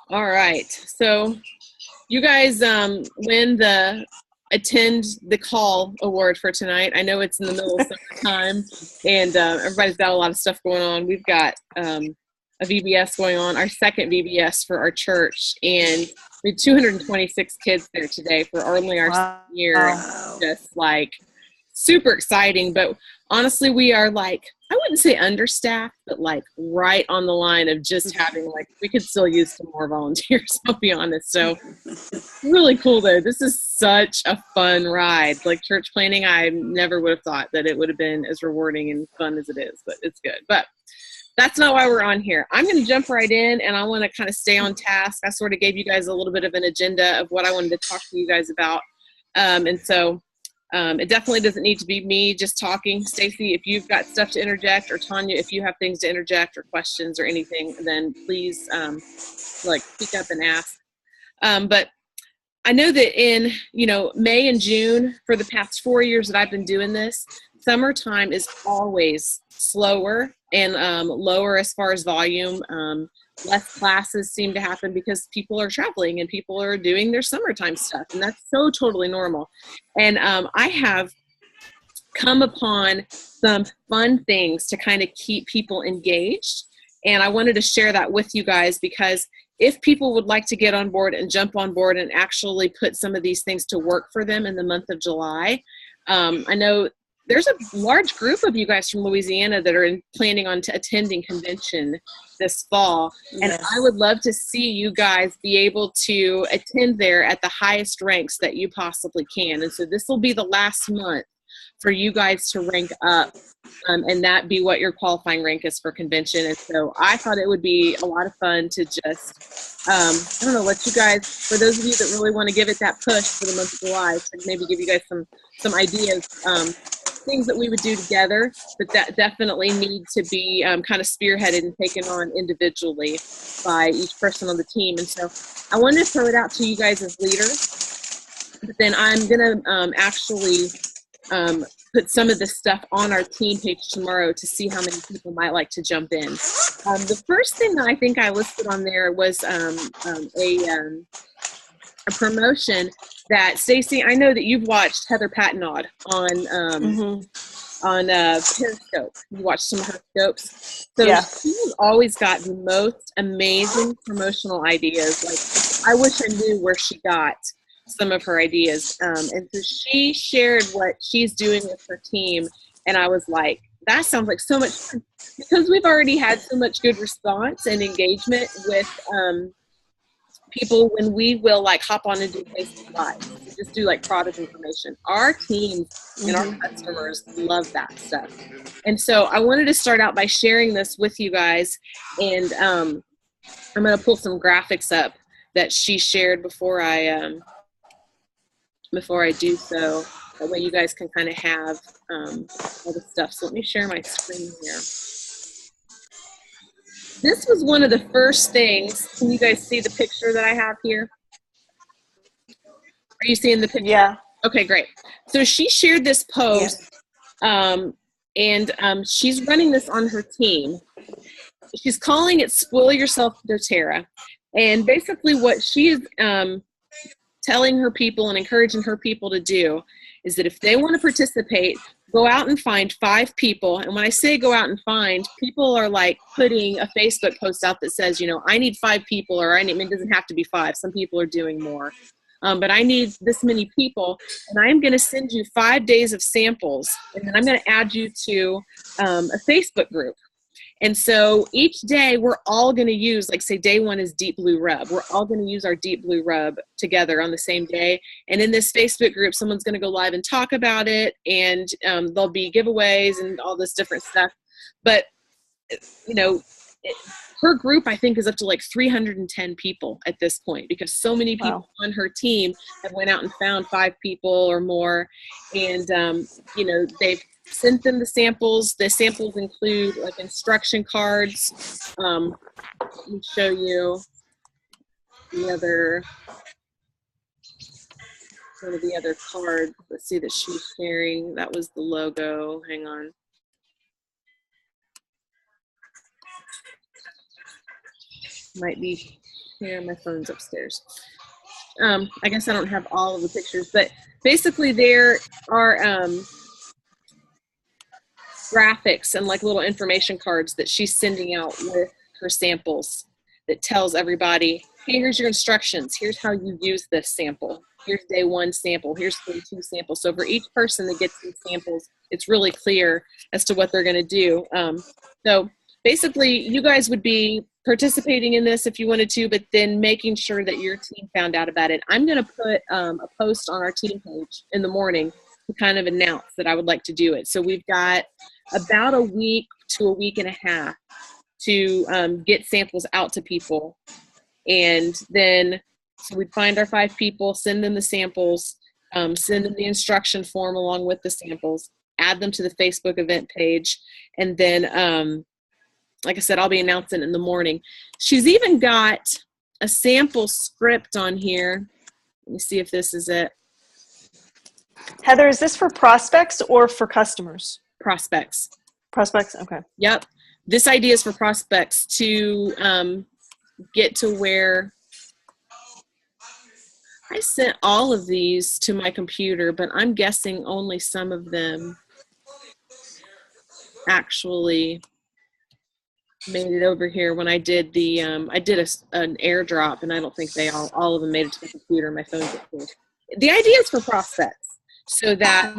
All right. So you guys win the attend the call award for tonight. I know it's in the middle of summertime and everybody's got a lot of stuff going on. We've got a VBS going on, our second VBS for our church, and we had 226 kids there today for only our Wow. year. Just like super exciting, but honestly, we are like, I wouldn't say understaffed, but like right on the line of just having like, we could still use some more volunteers, I'll be honest. So it's really cool though. This is such a fun ride. Like church planning, I never would have thought that it would have been as rewarding and fun as it is, but it's good. But that's not why we're on here. I'm going to jump right in and I want to kind of stay on task. I sort of gave you guys a little bit of an agenda of what I wanted to talk to you guys about. And so it definitely doesn't need to be me just talking. Stacy, if you've got stuff to interject, or Tanya, if you have things to interject or questions or anything, then please like speak up and ask. But I know that in, May and June for the past 4 years that I've been doing this, summertime is always slower and lower as far as volume. Less classes seem to happen because people are traveling and people are doing their summertime stuff, and that's so totally normal. And I have come upon some fun things to kind of keep people engaged, and I wanted to share that with you guys because if people would like to get on board and jump on board and actually put some of these things to work for them in the month of July, I know there's a large group of you guys from Louisiana that are planning on attending convention this fall. And Yes. I would love to see you guys be able to attend there at the highest ranks that you possibly can. And so this will be the last month for you guys to rank up and that be what your qualifying rank is for convention. And so I thought it would be a lot of fun to just, I don't know, let you guys, for those of you that really want to give it that push for the month of July, so maybe give you guys some ideas, things that we would do together, but that definitely need to be kind of spearheaded and taken on individually by each person on the team. And so I wanted to throw it out to you guys as leaders, but then I'm going to actually put some of this stuff on our team page tomorrow to see how many people might like to jump in. The first thing that I think I listed on there was a promotion that, Stacy, I know that you've watched Heather Patnod on Periscope. You watched some of her scopes. So Yeah. she's always got the most amazing promotional ideas. Like, I wish I knew where she got some of her ideas. And so she shared what she's doing with her team. And I was like, that sounds like so much fun. Because we've already had so much good response and engagement with people when we will like hop on and do Facebook Live, just do like product information. Our teams and our customers love that stuff. And so I wanted to start out by sharing this with you guys. And I'm going to pull some graphics up that she shared before I do so. That way you guys can kind of have all the stuff. So let me share my screen here. This was one of the first things. Can you guys see the picture that I have here? Are you seeing the picture? Yeah. Okay, great. So she shared this post, and she's running this on her team. She's calling it Spoil Yourself doTERRA. And basically what she is telling her people and encouraging her people to do is that if they want to participate, go out and find 5 people. And when I say go out and find, people are like putting a Facebook post out that says, I need 5 people, or it doesn't have to be 5. Some people are doing more. But I need this many people, and I am going to send you 5 days of samples, and then I'm going to add you to a Facebook group. And so each day we're all going to use, like say day 1 is Deep Blue Rub. We're all going to use our Deep Blue Rub together on the same day. And in this Facebook group, someone's going to go live and talk about it. And there'll be giveaways and all this different stuff. But, her group, I think, is up to like 310 people at this point, because so many people on her team have went out and found 5 people or more. And, they've sent them the samples. The samples include like instruction cards. Let me show you one of the other cards. Let's see that she's sharing. That was the logo. Hang on. Might be here, my phone's upstairs. I guess I don't have all of the pictures, but basically there are graphics and like little information cards that she's sending out with her samples that tells everybody, hey, here's your instructions. Here's how you use this sample. Here's day 1 sample. Here's day 2 sample. So for each person that gets these samples, it's really clear as to what they're going to do. So basically, you guys would be participating in this if you wanted to, but then making sure that your team found out about it. I'm going to put a post on our team page in the morning to kind of announce that I would like to do it. So we've got about a week to a week and a half to get samples out to people. And then, so we'd find our 5 people, send them the samples, send them the instruction form along with the samples, add them to the Facebook event page. And then, like I said, I'll be announcing it in the morning. She's even got a sample script on here. Let me see if this is it. Heather, is this for prospects or for customers? Prospects. Prospects, okay. Yep. This idea is for prospects to get to where I sent all of these to my computer, but I'm guessing only some of them actually made it over here when I did the I did an airdrop, and I don't think they all of them made it to the computer. My phone got cool. The idea is for prospects, so that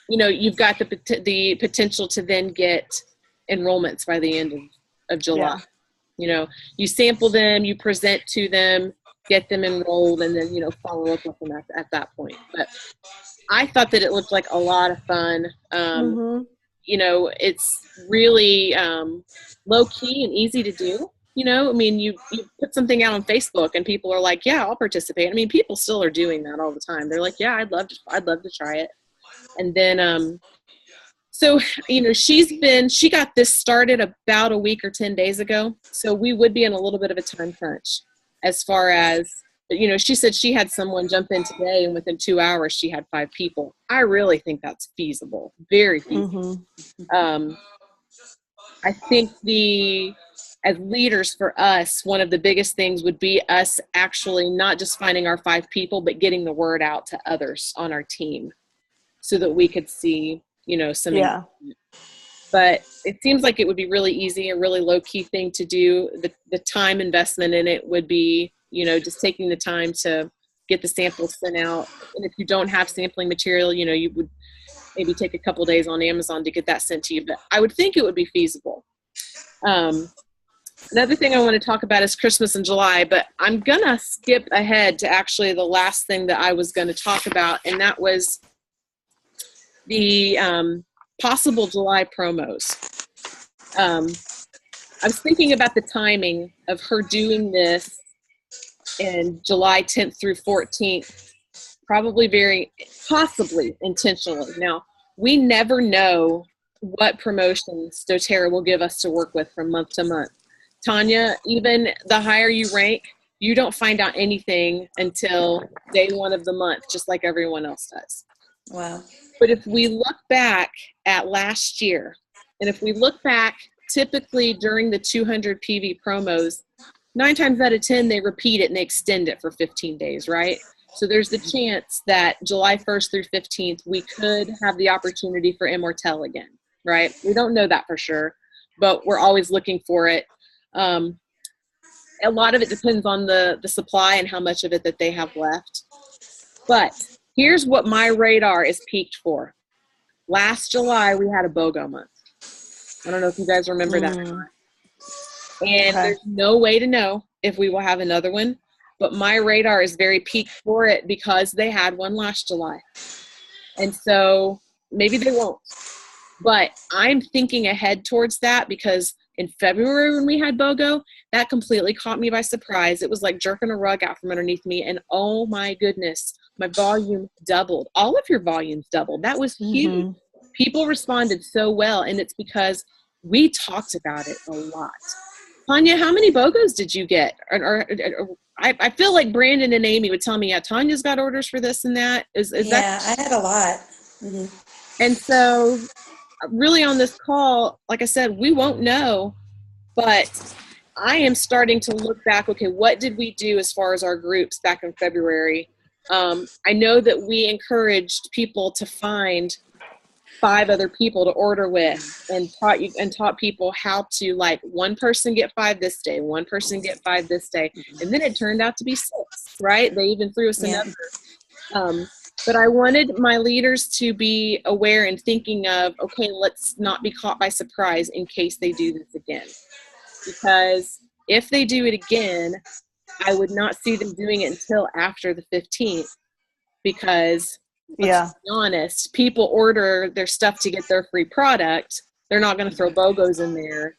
you know, you've got the potential to then get enrollments by the end of July. Yeah. You know, you sample them, you present to them, get them enrolled, and then, you know, follow up with them at that point. But I thought that it looked like a lot of fun. You know, it's really low key and easy to do. You know, I mean, you put something out on Facebook and people are like, yeah, I'll participate. I mean, people still are doing that all the time. They're like, yeah, I'd love to try it. And then, so, you know, she got this started about a week or 10 days ago. So we would be in a little bit of a time crunch as far as, you know, she said she had someone jump in today and within 2 hours she had 5 people. I really think that's feasible. Very feasible. I think as leaders for us, one of the biggest things would be us actually not just finding our 5 people, but getting the word out to others on our team so that we could see, you know, some. Yeah. But it seems like it would be really easy, a really low key thing to do. The time investment in it would be, you know, just taking the time to get the samples sent out. And if you don't have sampling material, you know, you would maybe take a couple days on Amazon to get that sent to you. But I would think it would be feasible. Another thing I want to talk about is Christmas in July, but I'm going to skip ahead to actually the last thing that I was going to talk about, and that was the possible July promos. I was thinking about the timing of her doing this in July 10th through 14th, probably very possibly intentionally. Now, we never know what promotions doTERRA will give us to work with from month to month. Tanya, even the higher you rank, you don't find out anything until day 1 of the month, just like everyone else does. Wow. But if we look back at last year, and if we look back typically during the 200 PV promos, 9 times out of 10, they repeat it and they extend it for 15 days, right? So there's the chance that July 1st through 15th, we could have the opportunity for Immortelle again, right? We don't know that for sure, but we're always looking for it. A lot of it depends on the supply and how much of it that they have left. But here's what my radar is peaked for. Last July, we had a BOGO month. I don't know if you guys remember that or not. And there's no way to know if we will have another one, but my radar is very peaked for it because they had one last July. And so maybe they won't. But I'm thinking ahead towards that because in February when we had BOGO, that completely caught me by surprise. It was like jerking a rug out from underneath me. And oh my goodness, my volume doubled. All of your volumes doubled. That was huge. People responded so well. And it's because we talked about it a lot. Tanya, how many BOGOs did you get? I feel like Brandon and Amy would tell me, yeah, Tanya's got orders for this and that. Is that? Yeah, I had a lot. And so really on this call, like I said, we won't know, but I am starting to look back, okay, what did we do as far as our groups back in February? I know that we encouraged people to find 5 other people to order with, and taught people how to, like, one person get 5 this day, one person get 5 this day, and then it turned out to be 6, right? They even threw us a number. But I wanted my leaders to be aware and thinking of, okay, let's not be caught by surprise in case they do this again. Because if they do it again, I would not see them doing it until after the 15th, because let's be honest, people order their stuff to get their free product. They're not going to throw BOGOs in there,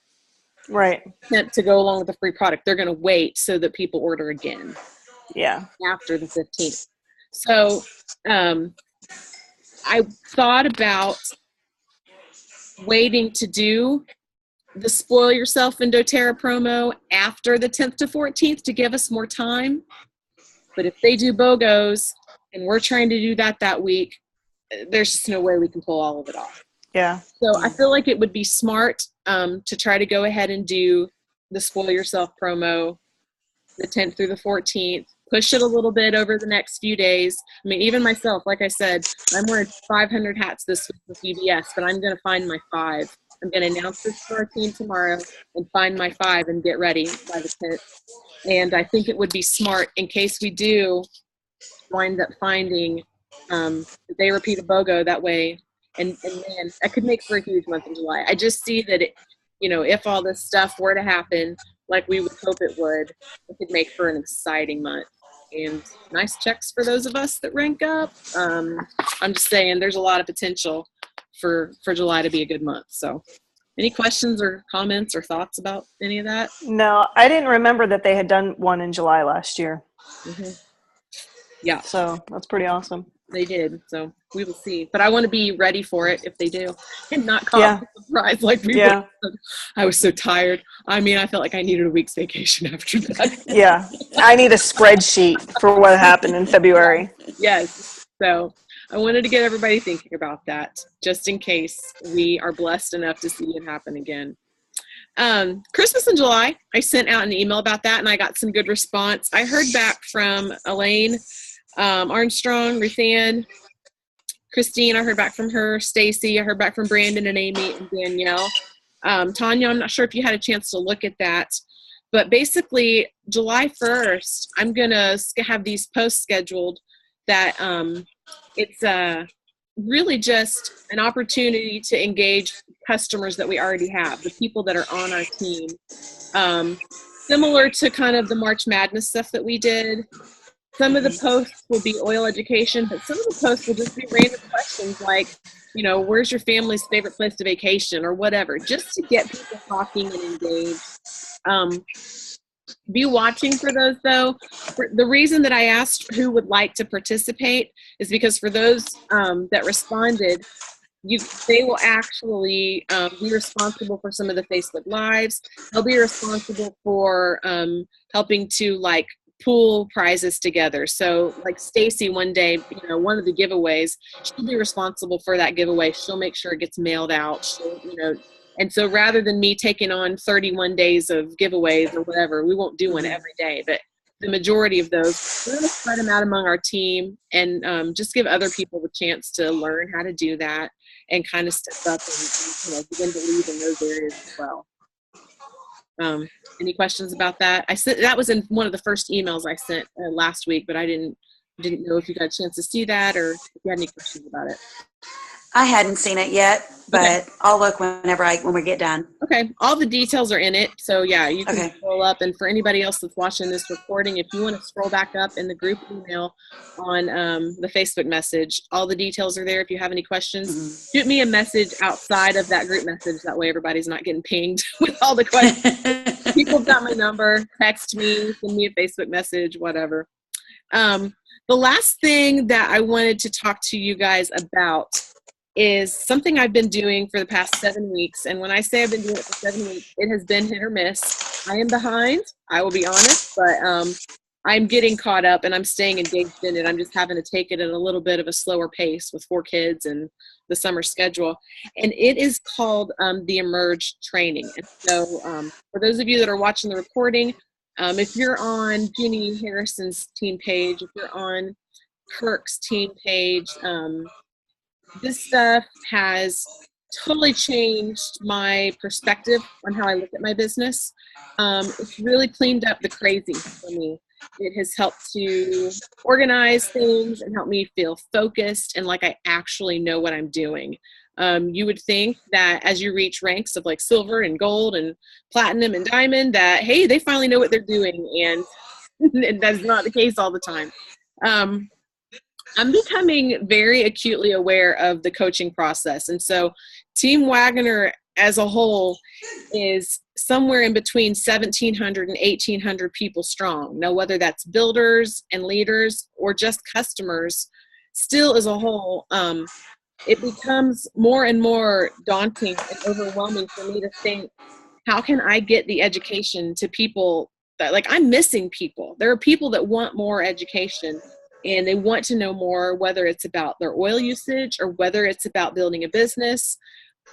right, to go along with the free product. They're going to wait so that people order again after the 15th. So I thought about waiting to do the Spoil Yourself in doTERRA promo after the 10th to 14th to give us more time. But if they do BOGOs and we're trying to do that week, there's just no way we can pull all of it off. Yeah. So I feel like it would be smart to try to go ahead and do the Spoil Yourself promo the 10th through the 14th. Push it a little bit over the next few days. I mean, even myself, like I said, I'm wearing 500 hats this week with UBS, but I'm going to find my 5. I'm going to announce this to our team tomorrow and find my 5 and get ready by the 10th. And I think it would be smart in case we do wind up finding they repeat a BOGO that way. And man, that could make for a huge month in July. I just see that it, if all this stuff were to happen like we would hope it would, it could make for an exciting month. And nice checks for those of us that rank up. I'm just saying there's a lot of potential for July to be a good month. So any questions or comments or thoughts about any of that? No, I didn't remember that they had done one in July last year. Mm-hmm. Yeah. So that's pretty awesome. They did. So we will see. But I want to be ready for it if they do and not caught by surprise like we were. I was so tired. I mean, I felt like I needed a week's vacation after that. Yeah. I need a spreadsheet for what happened in February. Yes. So I wanted to get everybody thinking about that just in case we are blessed enough to see it happen again. Christmas in July, I sent out an email about that and I got some good response. I heard back from Elaine, Armstrong, Ruthann, Christine, I heard back from her, Stacy, I heard back from Brandon and Amy and Danielle. Tanya, I'm not sure if you had a chance to look at that, but basically July 1st, I'm going to have these posts scheduled that it's really just an opportunity to engage customers that we already have, the people that are on our team. Similar to kind of the March Madness stuff that we did. Some of the posts will be oil education, but some of the posts will just be random questions like, where's your family's favorite place to vacation or whatever, just to get people talking and engaged. Be watching for those, though. The reason that I asked who would like to participate is because for those that responded, they will actually be responsible for some of the Facebook Lives. They'll be responsible for helping to, pool prizes together. So like Stacy one day, one of the giveaways, she'll be responsible for that giveaway. She'll make sure it gets mailed out. And so rather than me taking on 31 days of giveaways or whatever, we won't do one every day, but the majority of those, we're going to spread them out among our team and just give other people the chance to learn how to do that and kind of step up and begin to lead in those areas as well. Any questions about that? That was in one of the first emails I sent last week, but I didn't know if you got a chance to see that or if you had any questions about it. I hadn't seen it yet, but I'll look when we get done. Okay. All the details are in it. So yeah, you can scroll up. And for anybody else that's watching this recording, if you want to scroll back up in the group email on the Facebook message, all the details are there. If you have any questions, shoot me a message outside of that group message. That way everybody's not getting pinged with all the questions. People got my number, text me, send me a Facebook message, whatever. The last thing that I wanted to talk to you guys about is something I've been doing for the past 7 weeks. And when I say I've been doing it for 7 weeks, it has been hit or miss. I am behind, I will be honest, but I'm getting caught up and I'm staying engaged in it. I'm just having to take it at a little bit of a slower pace with 4 kids and the summer schedule, and it is called the Emerge training. And so for those of you that are watching the recording, if you're on Jeannie Harrison's team page, if you're on Kirk's team page, this stuff has totally changed my perspective on how I look at my business. It's really cleaned up the crazy for me. It has helped to organize things and help me feel focused and like I actually know what I'm doing. You would think that as you reach ranks of like silver and gold and platinum and diamond that, hey, they finally know what they're doing. And that's not the case all the time. I'm becoming very acutely aware of the coaching process. And so Team Wagoner as a whole is somewhere in between 1,700 and 1,800 people strong. Now, whether that's builders and leaders or just customers, still as a whole, it becomes more and more daunting and overwhelming for me to think, how can I get the education to people that, like, I'm missing people. There are people that want more education and they want to know more, whether it's about their oil usage or whether it's about building a business.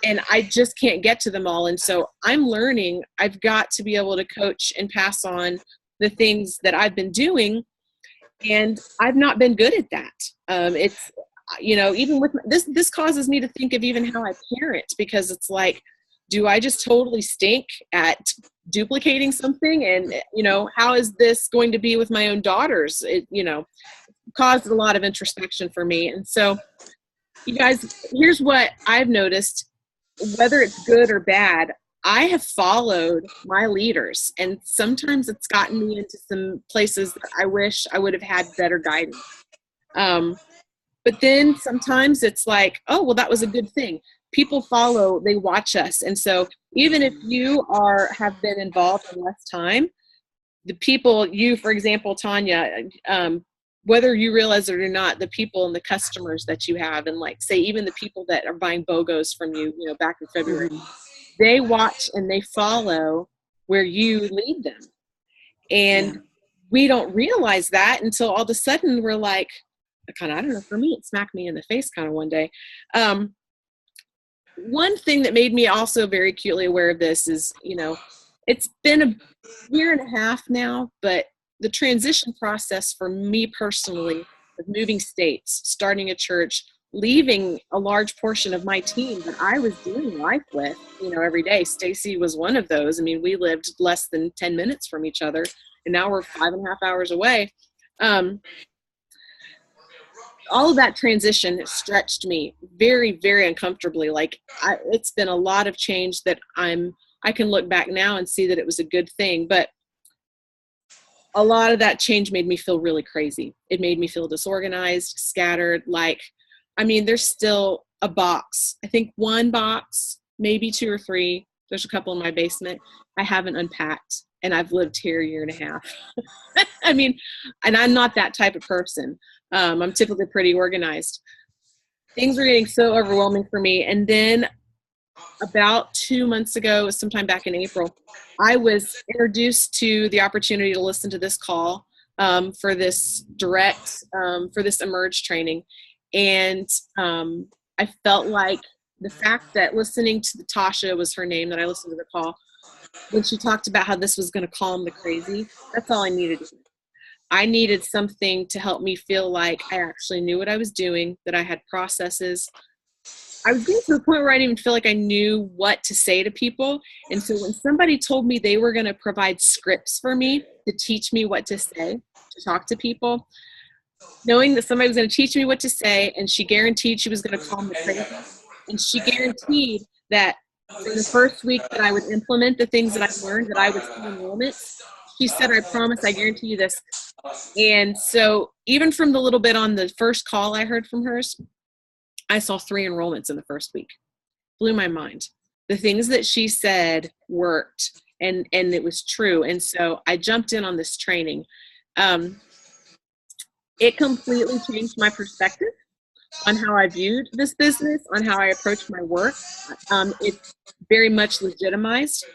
And I just can't get to them all. And so I'm learning, I've got to be able to coach and pass on the things that I've been doing. And I've not been good at that. It's, you know, even with this causes me to think of even how I parent, because it's like, do I just totally stink at duplicating something? And, you know, how is this going to be with my own daughters? It, you know, caused a lot of introspection for me. And so, you guys, here's what I've noticed, whether it's good or bad, I have followed my leaders, and sometimes it's gotten me into some places that I wish I would have had better guidance. But then sometimes it's like, oh, well, that was a good thing. People follow, they watch us. And so even if you have been involved in less time, the people, you, for example, Tanya, whether you realize it or not, the people and the customers that you have, and like say even the people that are buying BOGOs from you, you know, back in February, they watch and they follow where you lead them. And we don't realize that until all of a sudden we're like, kind of, I don't know, for me, it smacked me in the face kind of one day. One thing that made me also very acutely aware of this is, you know, it's been a year and a half now, but the transition process for me personally of moving states, starting a church, leaving a large portion of my team that I was doing life with, you know, every day. Stacy was one of those. I mean, we lived less than 10 minutes from each other, and now we're 5.5 hours away. All of that transition stretched me very, very uncomfortably. Like it's been a lot of change that I can look back now and see that it was a good thing. But a lot of that change made me feel really crazy. It made me feel disorganized, scattered. Like, I mean, there's still a box. I think one box, maybe 2 or 3. There's a couple in my basement I haven't unpacked, and I've lived here a year and a half. I mean, and I'm not that type of person. I'm typically pretty organized. Things were getting so overwhelming for me. And then about 2 months ago, sometime back in April, I was introduced to the opportunity to listen to this call for this for this Emerge training. And I felt like the fact that listening to Tasha was her name, that I listened to the call, when she talked about how this was going to calm the crazy, that's all I needed to do. I needed something to help me feel like I actually knew what I was doing, that I had processes. I was getting to the point where I didn't even feel like I knew what to say to people. And so when somebody told me they were going to provide scripts for me to teach me what to say, to talk to people, knowing that somebody was going to teach me what to say, and she guaranteed she was going to calm the crazy, and she guaranteed that in the first week that I would implement the things that I've learned, that I would see enrollments. She said, I promise, I guarantee you this. And so even from the little bit on the first call I heard from hers, I saw 3 enrollments in the first week. Blew my mind. The things that she said worked, and it was true. And so I jumped in on this training. It completely changed my perspective on how I viewed this business, on how I approached my work. It very much legitimized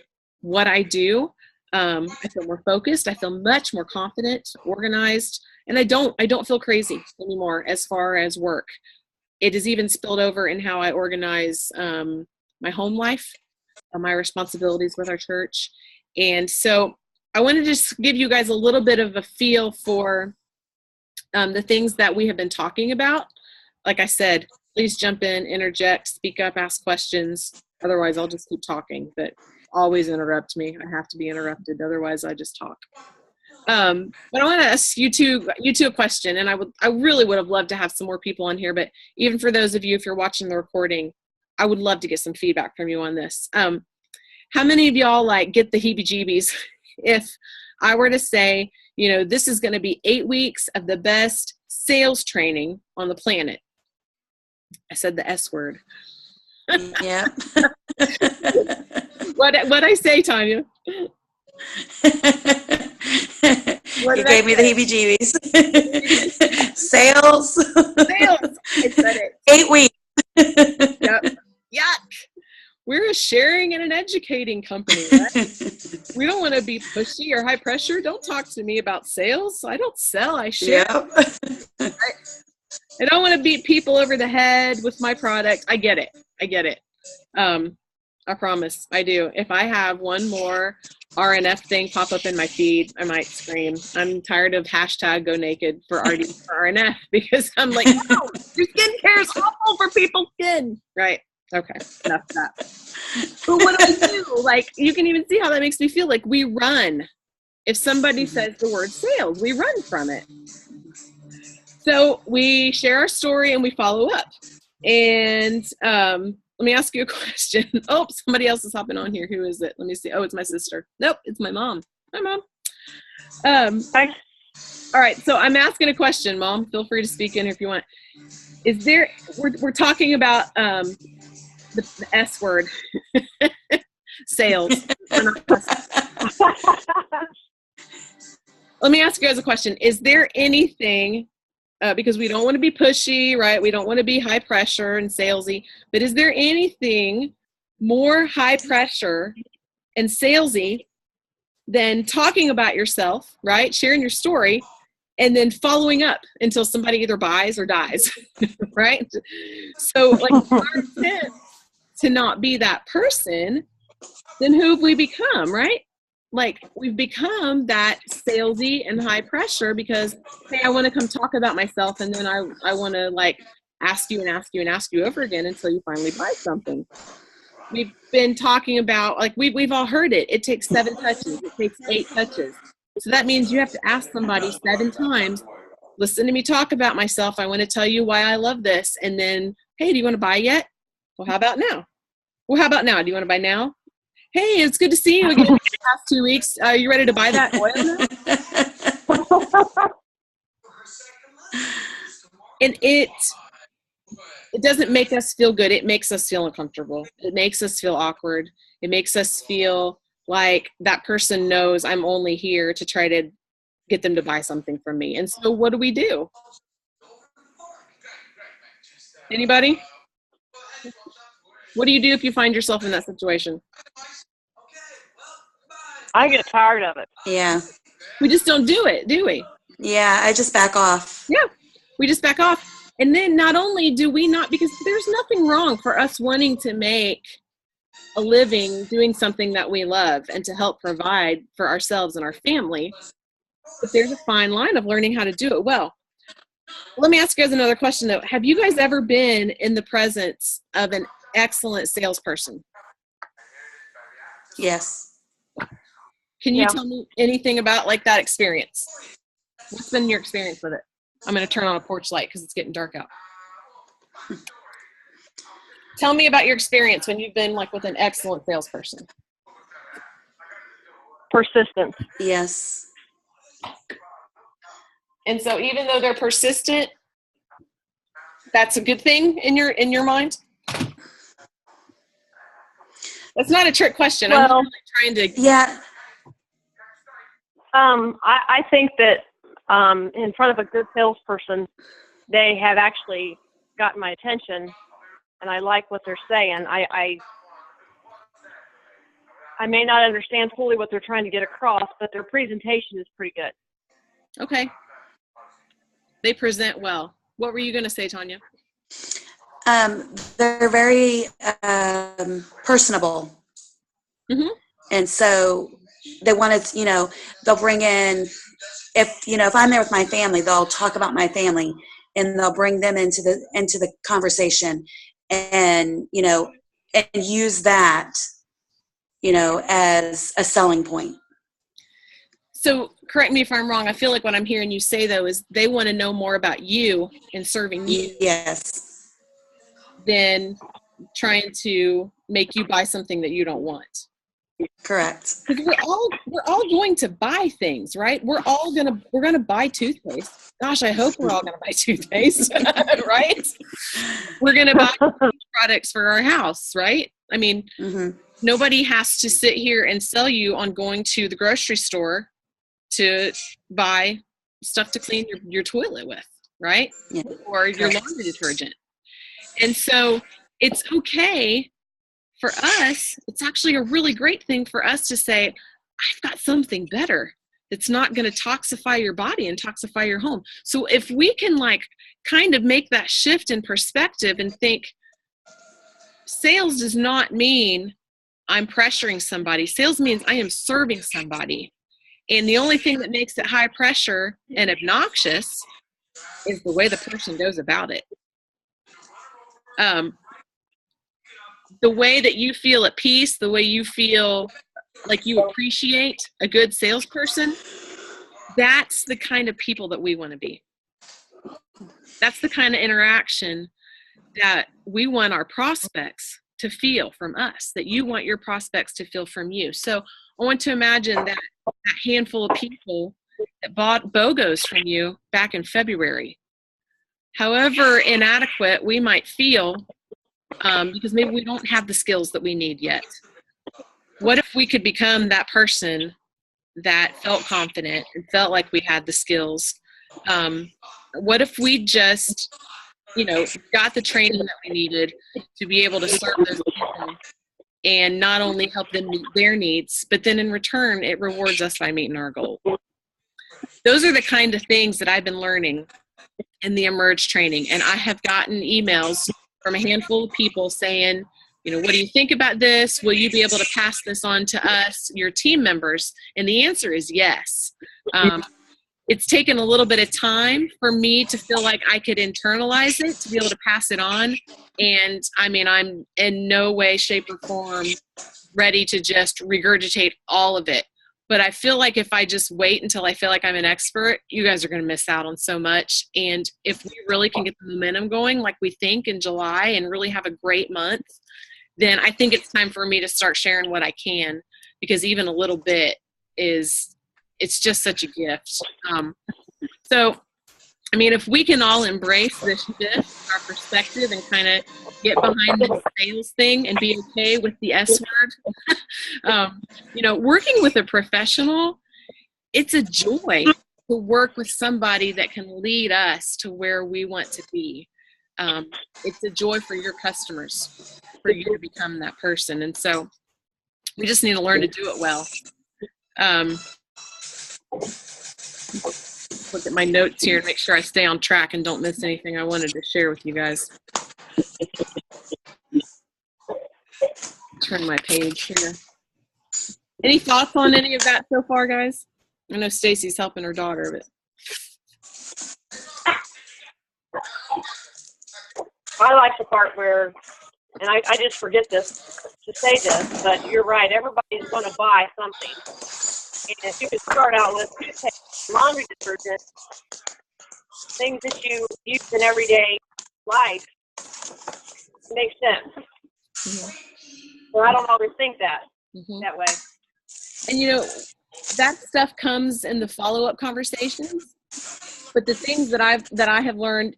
what I do. I feel more focused. I feel much more confident, organized, and I don't feel crazy anymore as far as work. it has even spilled over in how I organize my home life, my responsibilities with our church. And so I want to just give you guys a little bit of a feel for the things that we have been talking about. Like I said, please jump in, interject, speak up, ask questions. Otherwise, I'll just keep talking. But always interrupt me. I have to be interrupted. Otherwise, I just talk. But I want to ask you two a question, and I really would have loved to have some more people on here. But even for those of you, if you're watching the recording, I would love to get some feedback from you on this. How many of y'all like get the heebie-jeebies if I were to say, this is going to be 8 weeks of the best sales training on the planet? I said the S word. Yeah. What'd I say, Tanya? You gave me the heebie-jeebies. Sales. Sales. I said it. 8 weeks. Yep. Yuck. We're a sharing and an educating company, right? We don't want to be pushy or high pressure. Don't talk to me about sales. I don't sell, I share. Yep. I don't want to beat people over the head with my product. I get it. I promise I do. If I have one more RNF thing pop up in my feed, I might scream. I'm tired of #go naked for RNF because I'm like, no, your skincare is awful for people's skin. Right. Okay. Enough of that. But what do I do? Like, you can even see how that makes me feel. Like, we run. If somebody says the word sales, we run from it. So we share our story and we follow up. And let me ask you a question. Oh, somebody else is hopping on here. Who is it? Let me see. Oh, it's my sister. Nope, it's my mom. Hi, Mom. Hi. All right, so I'm asking a question, Mom. Feel free to speak in if you want. Is there? We're talking about the S word, sales. Let me ask you guys a question. Is there anything? Because we don't want to be pushy, right? We don't want to be high pressure and salesy. But is there anything more high pressure and salesy than talking about yourself, right? Sharing your story and then following up until somebody either buys or dies, right? So like if our intent to not be that person, then who have we become, right? Like we've become that salesy and high pressure because, hey, I want to come talk about myself. And then I want to like ask you and ask you and ask you over again until you finally buy something. We've been talking about, like we've all heard it. It takes 7 touches. It takes 8 touches. So that means you have to ask somebody 7 times, listen to me talk about myself. I want to tell you why I love this. And then, hey, do you want to buy yet? Well, how about now? Well, how about now? Do you want to buy now? Hey, it's good to see you again in the past 2 weeks. Are you ready to buy that oil now? And it doesn't make us feel good. It makes us feel uncomfortable. It makes us feel awkward. It makes us feel like that person knows I'm only here to try to get them to buy something from me. And so what do? Anybody? What do you do if you find yourself in that situation? I get tired of it. Yeah. We just don't do it, do we? Yeah, I just back off. Yeah, we just back off. And then not only do we not, because there's nothing wrong for us wanting to make a living doing something that we love and to help provide for ourselves and our family, but there's a fine line of learning how to do it well. Let me ask you guys another question though. Have you guys ever been in the presence of an excellent salesperson? Yes. Can you tell me anything about like that experience? What's been your experience with it? I'm going to turn on a porch light because it's getting dark out. Tell me about your experience when you've been like with an excellent salesperson. Persistence. Yes. And so even though they're persistent, that's a good thing in your mind? That's not a trick question. Well, I'm really trying to. Yeah. I think that in front of a good salesperson, they have actually gotten my attention, and I like what they're saying. I may not understand fully what they're trying to get across, but their presentation is pretty good. Okay. They present well. What were you going to say, Tanya? They're very personable. Mm-hmm. And so they want to, they'll bring in, if I'm there with my family, they'll talk about my family and they'll bring them into the conversation and, and use that, as a selling point. So correct me if I'm wrong. I feel like what I'm hearing you say, though, is they want to know more about you and serving you. Yes. Than trying to make you buy something that you don't want. Correct. Because we're all going to buy things, right? We're gonna buy toothpaste. Gosh, I hope we're all gonna buy toothpaste, right? We're gonna buy products for our house, right? I mean, nobody has to sit here and sell you on going to the grocery store to buy stuff to clean your toilet with, right? Yeah. Or your laundry detergent. And so it's okay for us. It's actually a really great thing for us to say, I've got something better that's not going to toxify your body and toxify your home. So if we can kind of make that shift in perspective and think sales does not mean I'm pressuring somebody. Sales means I am serving somebody. And the only thing that makes it high pressure and obnoxious is the way the person goes about it. The way that you feel at peace, the way you feel like you appreciate a good salesperson, that's the kind of people that we want to be. That's the kind of interaction that we want our prospects to feel from us, that you want your prospects to feel from you. So I want to imagine that handful of people that bought BOGOs from you back in February. However inadequate we might feel, because maybe we don't have the skills that we need yet. What if we could become that person that felt confident and felt like we had the skills? What if we just, got the training that we needed to be able to serve those people and not only help them meet their needs, but then in return, it rewards us by meeting our goal. Those are the kind of things that I've been learning in the Emerge training. And I have gotten emails from a handful of people saying, what do you think about this? Will you be able to pass this on to us, your team members? And the answer is yes. It's taken a little bit of time for me to feel like I could internalize it, to be able to pass it on. And I'm in no way, shape, or form ready to just regurgitate all of it. But I feel like if I just wait until I feel like I'm an expert, you guys are going to miss out on so much. And if we really can get the momentum going like we think in July and really have a great month, then I think it's time for me to start sharing what I can, because even a little bit it's just such a gift. If we can all embrace this shift, our perspective, and kind of get behind the sales thing and be okay with the S word, working with a professional, it's a joy to work with somebody that can lead us to where we want to be. It's a joy for your customers, for you to become that person. And so we just need to learn to do it well. Look at my notes here and make sure I stay on track and don't miss anything I wanted to share with you guys. Turn my page here. Any thoughts on any of that so far, guys? I know Stacy's helping her daughter, but I like the part where, and I just forget to say this, but you're right, everybody's going to buy something. And if you could start out with toothpaste, laundry detergent, things that you use in everyday life, it makes sense. Mm-hmm. So I don't always think that way. And that stuff comes in the follow-up conversations. But the things that I have learned,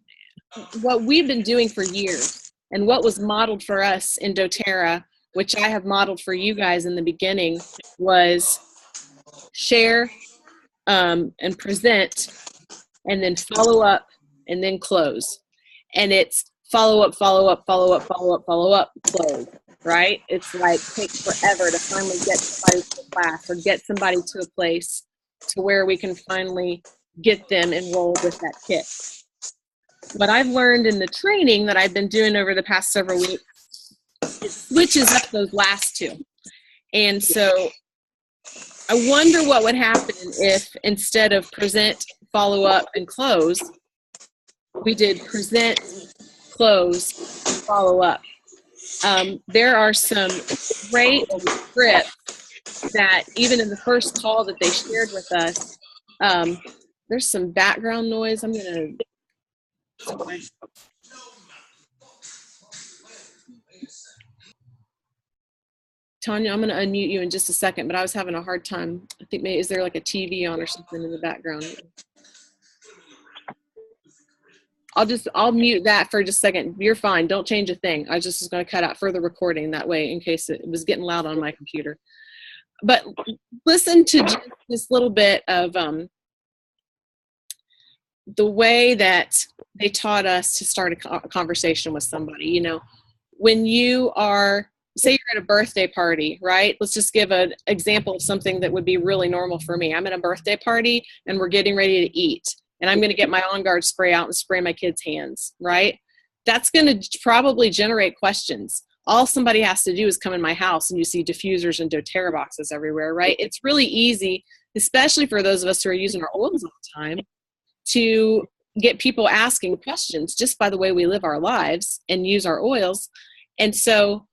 what we've been doing for years, and what was modeled for us in doTERRA, which I have modeled for you guys in the beginning, was share and present, and then follow up, and then close. And it's follow up, close, right? It's like takes forever to finally get somebody to a class or get somebody to a place to where we can finally get them enrolled with that kit. what I've learned in the training that I've been doing over the past several weeks, it switches up those last two. And so I wonder what would happen if instead of present, follow up, and close, we did present, close, follow up. There are some great scripts that even in the first call that they shared with us, there's some background noise. I'm going to... Tanya, I'm going to unmute you in just a second, but I was having a hard time. I think maybe, is there like a TV on or something in the background? I'll mute that for just a second. You're fine. Don't change a thing. I just was going to cut out further recording that way in case it was getting loud on my computer. But listen to just this little bit of the way that they taught us to start a conversation with somebody. You know, when you are, say you're at a birthday party, right? Let's just give an example of something that would be really normal for me. I'm at a birthday party and we're getting ready to eat. And I'm going to get my On Guard spray out and spray my kids' hands, right? That's going to probably generate questions. All somebody has to do is come in my house and you see diffusers and doTERRA boxes everywhere, right? It's really easy, especially for those of us who are using our oils all the time, to get people asking questions just by the way we live our lives and use our oils. And so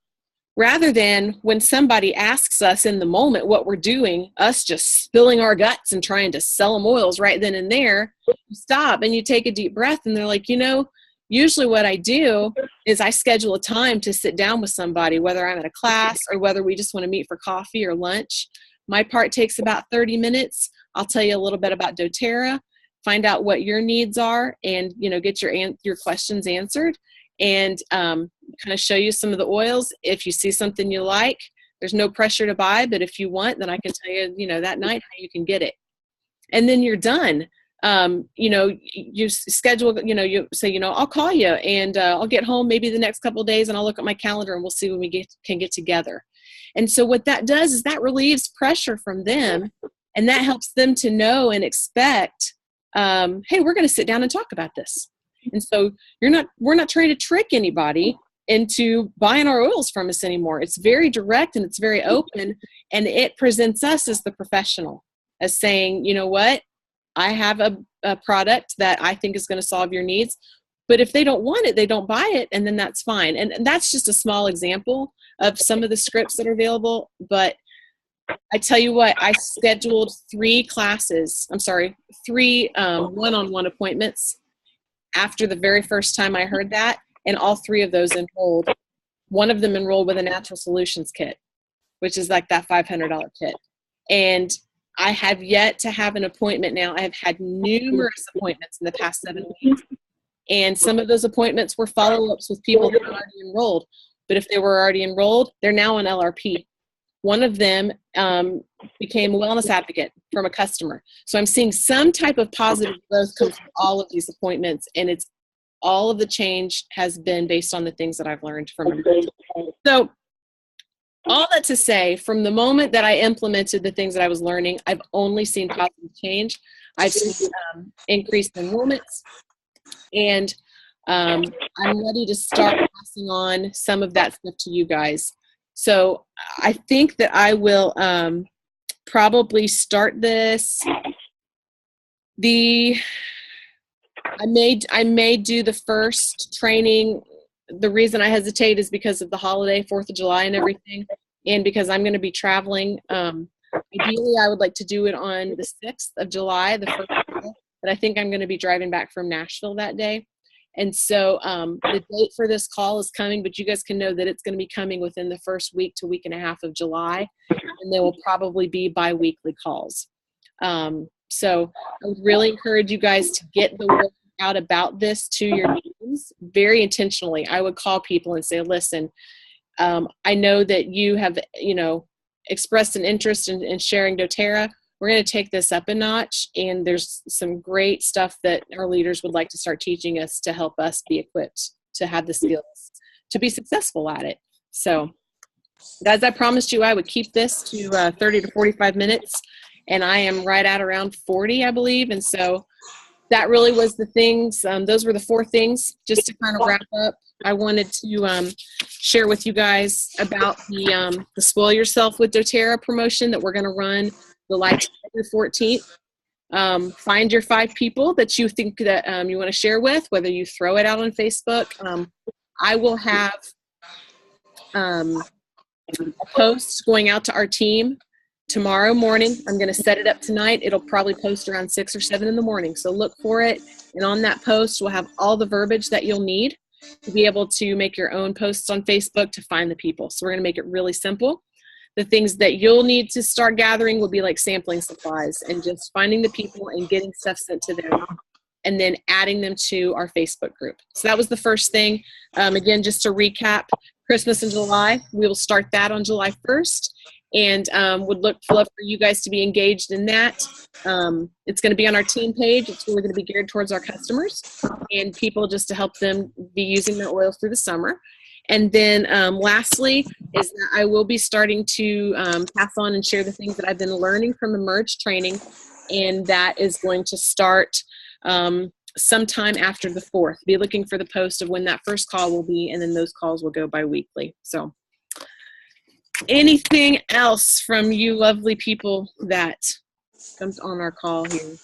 rather than when somebody asks us in the moment what we're doing, us just spilling our guts and trying to sell them oils right then and there, you stop and you take a deep breath and they're like, you know, usually what I do is I schedule a time to sit down with somebody, whether I'm at a class or whether we just want to meet for coffee or lunch. My part takes about 30 minutes. I'll tell you a little bit about doTERRA, find out what your needs are, and, you know, get your questions answered, and kind of show you some of the oils. If you see something you like, there's no pressure to buy, but if you want, then I can tell you, you know, that night how you can get it. And then you're done. You know, you schedule, you know, you say, you know, I'll call you and I'll get home maybe the next couple of days and I'll look at my calendar and we'll see when we can get together. And so what that does is that relieves pressure from them, and that helps them to know and expect, hey, we're going to sit down and talk about this. And so we're not trying to trick anybody into buying our oils from us anymore. It's very direct and it's very open, and it presents us as the professional, as saying, you know what, I have a product that I think is going to solve your needs, but if they don't want it, they don't buy it, and then that's fine. And that's just a small example of some of the scripts that are available. But I tell you what, I scheduled 3 one-on-one appointments after the very first time I heard that, and all 3 of those enrolled. One of them enrolled with a Natural Solutions kit, which is like that $500 kit. And I have yet to have an appointment now. I have had numerous appointments in the past 7 weeks. And some of those appointments were follow-ups with people that were already enrolled. But if they were already enrolled, they're now on LRP. One of them became a wellness advocate from a customer. So I'm seeing some type of positive growth come from all of these appointments, and it's all of the change has been based on the things that I've learned from them. So all that to say, from the moment that I implemented the things that I was learning, I've only seen positive change. I've seen increased enrollments, and I'm ready to start passing on some of that stuff to you guys. So I think that I will probably start this. I may do the first training. The reason I hesitate is because of the holiday, 4th of July and everything, and because I'm going to be traveling. Ideally, I would like to do it on the 6th of July, the first day, but I think I'm going to be driving back from Nashville that day. And so the date for this call is coming, but you guys can know that it's going to be coming within the first week to week and a half of July, and there will probably be bi-weekly calls. So I would really encourage you guys to get the word out about this to your teams very intentionally. I would call people and say, listen, I know that you have, you know, expressed an interest in sharing doTERRA. We're going to take this up a notch, and there's some great stuff that our leaders would like to start teaching us to help us be equipped to have the skills to be successful at it. So, guys, I promised you I would keep this to 30 to 45 minutes, and I am right at around 40, I believe. And so that really was the things. Those were the 4 things. Just to kind of wrap up, I wanted to share with you guys about the Spoil Yourself with doTERRA promotion that we're going to run July 10th through 14th. Find your 5 people that you think that you want to share with, whether you throw it out on Facebook. I will have a post going out to our team tomorrow morning. I'm going to set it up tonight. It'll probably post around 6 or 7 in the morning. So look for it. And on that post, we'll have all the verbiage that you'll need to be able to make your own posts on Facebook to find the people. So we're going to make it really simple. The things that you'll need to start gathering will be like sampling supplies and just finding the people and getting stuff sent to them and then adding them to our Facebook group. So that was the first thing. Again, just to recap, Christmas in July, we will start that on July 1st. And would love for you guys to be engaged in that. It's going to be on our team page. It's really going to be geared towards our customers and people, just to help them be using their oils through the summer. And then lastly is that I will be starting to pass on and share the things that I've been learning from the Merge training, and that is going to start sometime after the 4th. Be looking for the post of when that first call will be, and then those calls will go bi-weekly. So anything else from you lovely people that comes on our call here?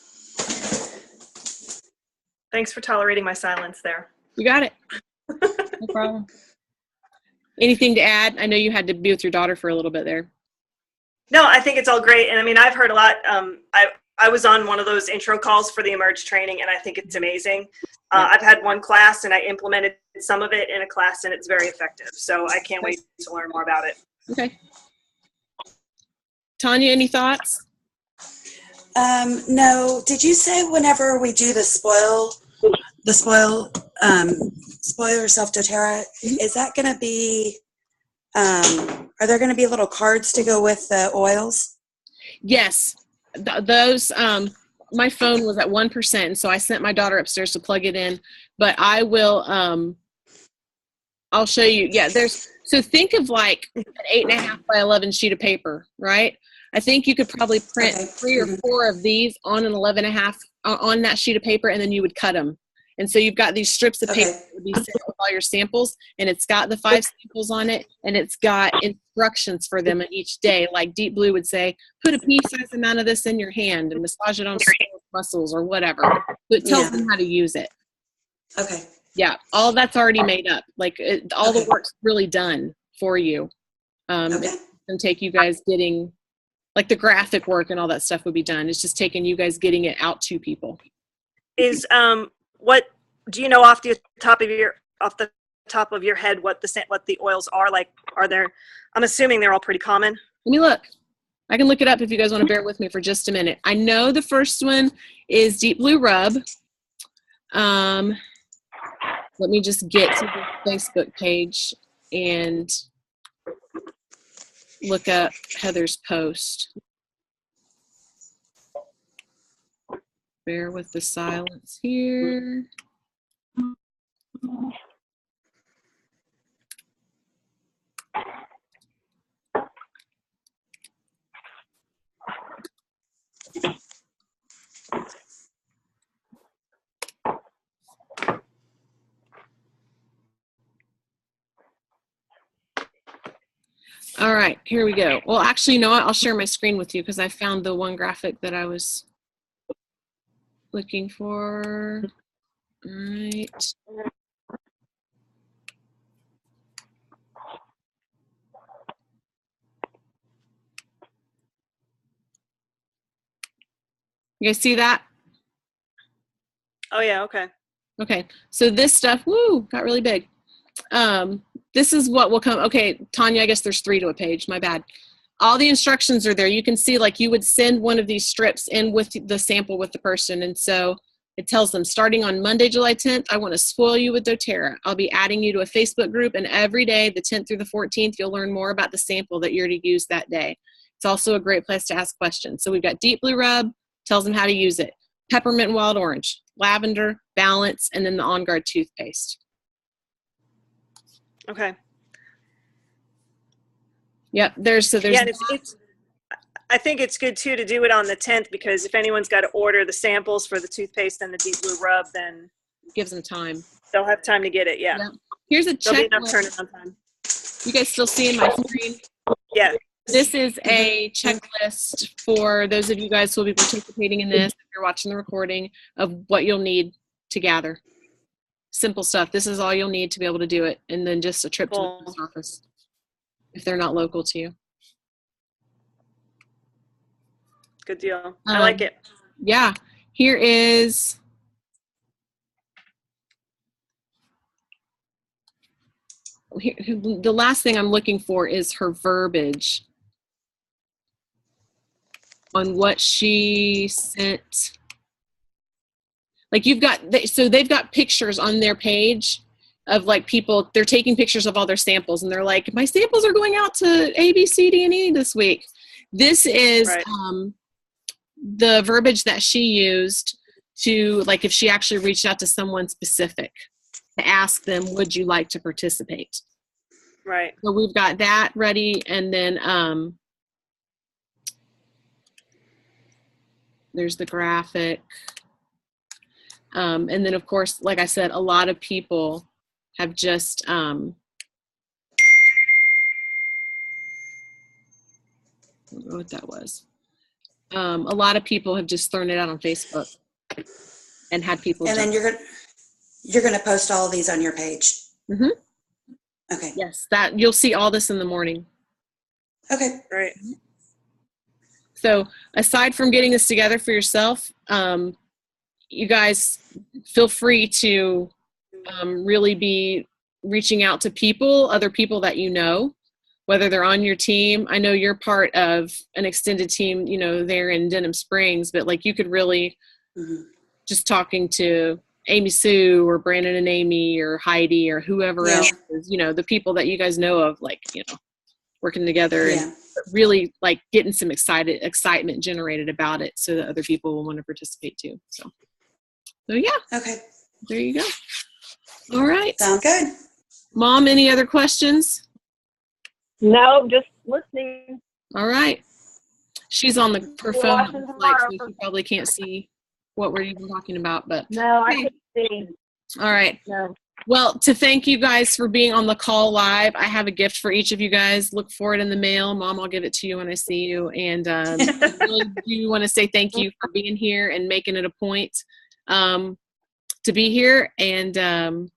Thanks for tolerating my silence there. You got it. No problem. Anything to add? I know you had to be with your daughter for a little bit there. No, I think it's all great. And I mean, I've heard a lot. I was on one of those intro calls for the Emerge training, and I think it's amazing. I've had one class, and I implemented some of it in a class, and it's very effective. So I can't wait to learn more about it. Okay. Tanya, any thoughts? No. Did you say whenever we do the spoil yourself doTERRA, is that going to be, are there going to be little cards to go with the oils? Yes. Those, my phone was at 1%, and so I sent my daughter upstairs to plug it in, but I will, I'll show you. Yeah, so think of like an 8.5 by 11 sheet of paper, right? I think you could probably print 3 or 4 of these on an 11.5 on that sheet of paper, and then you would cut them. And so you've got these strips of paper that would be sent with all your samples, and it's got the 5 samples on it, and it's got instructions for them each day. Like Deep Blue would say, put a pea-sized amount of this in your hand and massage it on muscles or whatever. So it tells them how to use it. Okay. Yeah, all that's already made up. Like all the work's really done for you. It can take you guys getting, like the graphic work and all that stuff would be done. It's just taking you guys getting it out to people. Is what do you know off the top of your head what the oils are like? Are there? I'm assuming they're all pretty common. Let me look. I can look it up if you guys want to bear with me for just a minute. I know the first one is Deep Blue Rub. Let me just get to the Facebook page and look up Heather's post. Bear with the silence here. All right, here we go. Well, actually, you know what? I'll share my screen with you because I found the one graphic that I was looking for. All right. You guys see that? Oh yeah, okay. Okay, so this stuff, got really big. This is what will come. Okay, Tanya, I guess there's 3 to a page. My bad. All the instructions are there. You can see, like, you would send one of these strips in with the sample with the person. And so it tells them, starting on Monday, July 10th, I want to spoil you with doTERRA. I'll be adding you to a Facebook group, and every day, the 10th through the 14th, you'll learn more about the sample that you're to use that day. It's also a great place to ask questions. So we've got Deep Blue Rub, tells them how to use it. Peppermint and Wild Orange, Lavender, Balance, and then the On Guard toothpaste. Okay. Yep, there's yeah, I think it's good too to do it on the 10th, because if anyone's got to order the samples for the toothpaste and the deep blue rub, then Gives them time. they'll have time to get it. Yeah. Yeah. Here's a There'll be enough checklist. turnaround time. You guys still seeing my screen? Yeah. This is a checklist for those of you guys who will be participating in this, if you're watching the recording, of what you'll need to gather. Simple stuff. This is all you'll need to be able to do it, and then just a trip to the post office if they're not local to you. Good deal. I like it. Yeah. Here is the last thing I'm looking for is her verbiage on what she sent. Like you've got, so they've got pictures on their page of like people, they're taking pictures of all their samples and they're like, my samples are going out to A, B, C, D, and E this week. This is the verbiage that she used to, like, if she actually reached out to someone specific to ask them, would you like to participate? Right. So we've got that ready. And then there's the graphic. And then, of course, like I said, a lot of people have just I don't know what that was. A lot of people have just thrown it out on Facebook and had people. And then you're gonna post all of these on your page. Mm-hmm. Okay. Yes, that you'll see all this in the morning. Okay. Right. So aside from getting this together for yourself, you guys feel free to really be reaching out to people, other people that you know, whether they're on your team. I know you're part of an extended team, you know, there in Denham Springs, but like you could really just talking to Amy Sue or Brandon and Amy or Heidi or whoever else is, you know, the people that you guys know of, like, you know, working together and really like getting some excitement generated about it so that other people will want to participate too. So yeah. Okay. There you go. All right. Sounds good. Mom, any other questions? No, just listening. All right. She's on her phone, like, so she probably can't see what we're even talking about, but No, I can't see. all right. No. Well, to thank you guys for being on the call live, I have a gift for each of you guys. Look for it in the mail. Mom, I'll give it to you when I see you. And I really do want to say thank you for being here and making it a point to be here. And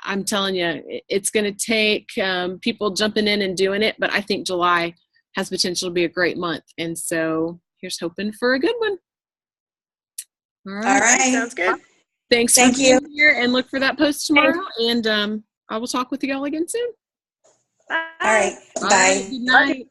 I'm telling you, it's going to take people jumping in and doing it, but I think July has potential to be a great month. And so here's hoping for a good one. All right. Sounds good. Thanks Thank for being you. here, and look for that post tomorrow. And I will talk with you all again soon. Bye. All right. All Bye. right, good night.